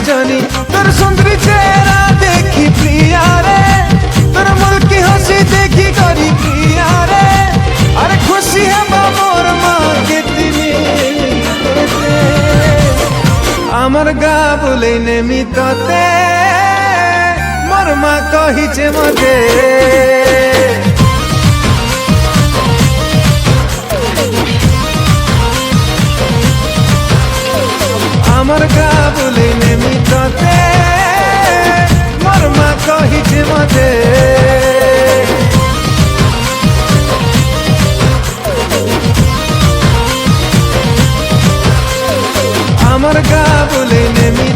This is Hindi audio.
जनी तोर सुंदरी चेहरा देखी प्रिया रे तोर मुल्की हंसी देखी करी प्रिया रे अरे खुशी है मोर माँ कितनी আমার গা বলে নেমি ততে মোর মা কহিছে মতে আমার গা বলে নেমি ততে মোর মা কহিছে মতে আমার গা বলে নেমি